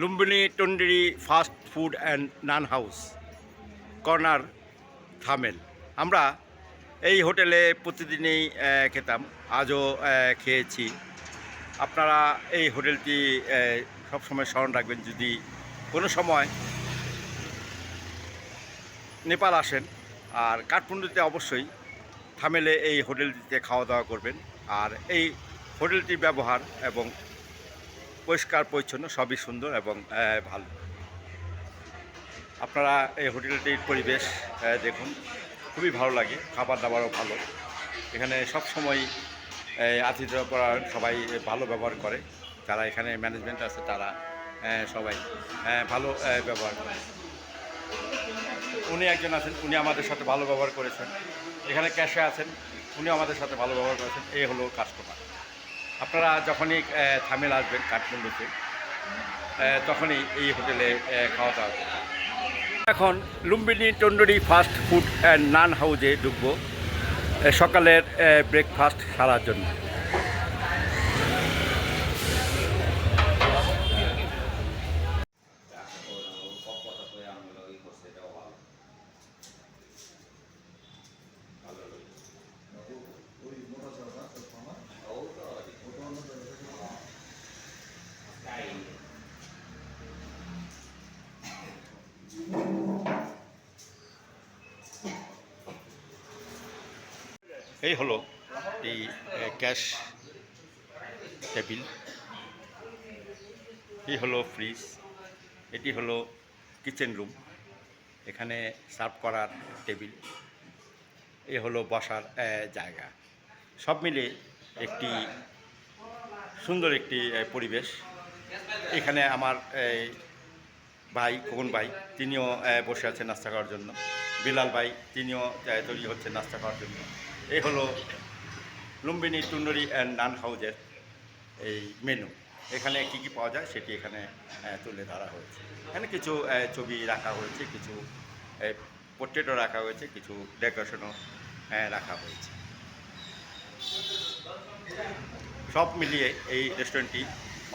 Lumbini Tandoori fast food and naan house corner Thamel. আমরা এই হোটেলে প্রতিদিনই খেতাম, আজও খেয়েছি। আপনারা এই হোটেলটি সবসময় স্মরণ রাখবেন। যদি কোনো সময় নেপাল আসেন আর কাঠমান্ডুতে অবশ্যই থামেলে এই হোটেলটিতে খাওয়া দাওয়া করবেন। আর এই হোটেলটির ব্যবহার এবং পরিষ্কার পরিচ্ছন্ন সবই সুন্দর এবং ভালো। আপনারা এই হোটেলটির পরিবেশ দেখুন, খুবই ভালো লাগে, খাবার দাবারও ভালো। এখানে সব সময় আতিথ্যরা সবাই ভালো ব্যবহার করে। যারা এখানে ম্যানেজমেন্ট আছে তারা সবাই ভালো ব্যবহার করে। উনি একজন আছেন, উনি আমাদের সাথে ভালো ব্যবহার করেছেন। এখানে ক্যাশে আছেন, উনি আমাদের সাথে ভালো ব্যবহার করেছেন। এই হলো কাস্টমার। আপনারা যখনই থামেল আসবেন কাঠমান্ডুতে, তখনই এই হোটেলে খাওয়া দাওয়া করবেন। এখন Lumbini Tandoori fast food and naan হাউসে ঢুকবো সকালের ব্রেকফাস্ট সারার জন্য। এই হলো এই ক্যাশ টেবিল, এই হলো ফ্রিজ, এটি হলো কিচেন রুম, এখানে সার্ভ করার টেবিল, এ হলো বসার জায়গা। সব মিলে একটি সুন্দর একটি পরিবেশ। এখানে আমার ভাই খোকন ভাই, তিনিও বসে আছেন নাস্তা খাওয়ার জন্য। বিলাল ভাই, তিনিও তৈরি হচ্ছেন নাস্তা খাওয়ার জন্য। এই হলো লুম্বিনী টন্ডেরি অ্যান্ড নান হাউসের এই মেনু। এখানে কী কী পাওয়া যায় সেটি এখানে তুলে ধরা হয়েছে। এখানে কিছু ছবি রাখা হয়েছে, কিছু পোর্ট্রেটও রাখা হয়েছে, কিছু ডেকোরেশনও রাখা হয়েছে। সব মিলিয়ে এই রেস্টুরেন্টটি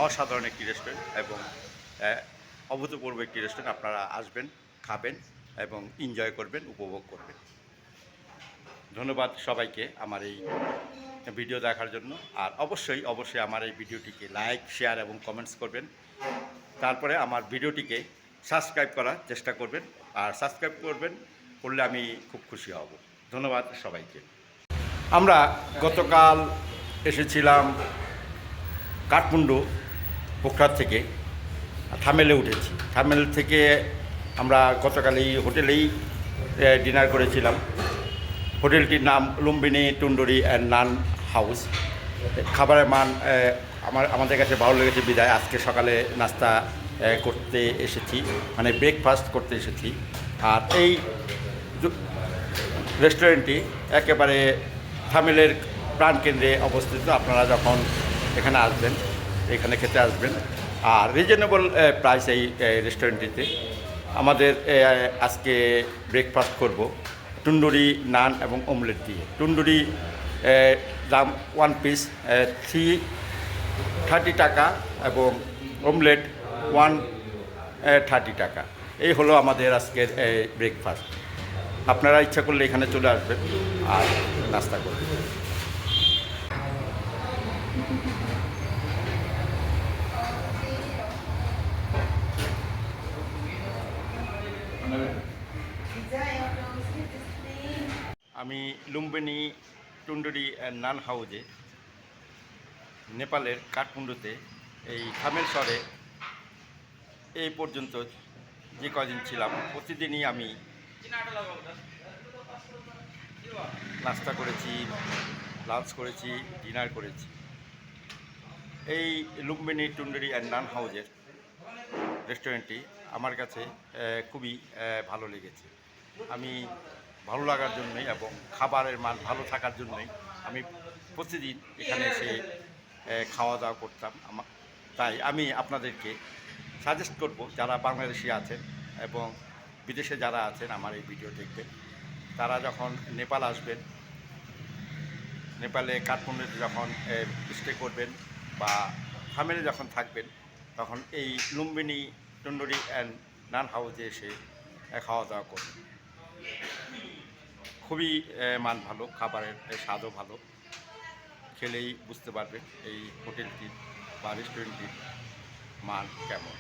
অসাধারণ একটি রেস্টুরেন্ট এবং অভূতপূর্ব একটি রেস্টুরেন্ট। আপনারা আসবেন, খাবেন এবং এনজয় করবেন, উপভোগ করবেন। ধন্যবাদ সবাইকে আমার এই ভিডিও দেখার জন্য। আর অবশ্যই আমার এই ভিডিওটিকে লাইক, শেয়ার এবং কমেন্টস করবেন। তারপরে আমার ভিডিওটিকে সাবস্ক্রাইব করার চেষ্টা করবেন। আর সাবস্ক্রাইব করলে আমি খুব খুশি হব। ধন্যবাদ সবাইকে। আমরা গতকাল এসেছিলাম কাঠমান্ডু পোখরাজ থেকে, থামেলে উঠেছি। থামেল থেকে আমরা গতকাল এই হোটেলেই ডিনার করেছিলাম। হোটেলটির নাম লুম্বিনী টন্ডেরি অ্যান্ড নান হাউস। খাবারের মান আমাদের কাছে ভালো লেগেছে বিদায় আজকে সকালে নাস্তা করতে এসেছি, মানে ব্রেকফাস্ট করতে এসেছি। আর এই রেস্টুরেন্টটি একেবারে থামেলের প্রাণকেন্দ্রে অবস্থিত। আপনারা যখন এখানে আসবেন, এখানে খেতে আসবেন। আর রিজনেবল প্রাইস এই রেস্টুরেন্টটিতে। আমাদের আজকে ব্রেকফাস্ট করব টুন্ডুরি, নান এবং অমলেট দিয়ে। টুন্ডুরি দাম 1 পিস 330 টাকা এবং অমলেট 130 টাকা। এই হলো আমাদের আজকের ব্রেকফাস্ট। আপনারা ইচ্ছা করলে এখানে চলে আসবেন আর নাস্তা করবেন। আমি লুম্বিনী টন্ডেরি অ্যান্ড নান হাউসে নেপালের কাঠমান্ডুতে এই থামেল শহরে এই পর্যন্ত যে কদিন ছিলাম প্রতিদিনই আমি নাস্তা করেছি, লাঞ্চ করেছি, ডিনার করেছি। এই লুম্বিনী টন্ডেরি অ্যান্ড নান হাউসের রেস্টুরেন্টটি আমার কাছে খুবই ভালো লেগেছে। আমি ভালো লাগার জন্যই এবং খাবারের মান ভালো থাকার জন্যই আমি প্রতিদিন এখানে এসে খাওয়া দাওয়া করতাম। তাই আমি আপনাদেরকে সাজেস্ট করব, যারা বাংলাদেশি আছেন এবং বিদেশে যারা আছেন আমার এই ভিডিও দেখবেন, তারা যখন নেপাল আসবেন, নেপালে কাঠমান্ডুতে যখন স্টে করবেন বা থামেলে যখন থাকবেন, তখন এই লুম্বিনী তন্দুরি অ্যান্ড নান হাউসে এসে খাওয়া দাওয়া করবেন। খুবই মান ভালো, খাবারের স্বাদও ভালো। খেলেই বুঝতে পারবেন এই হোটেলটির বা রেস্টুরেন্টটির মান কেমন।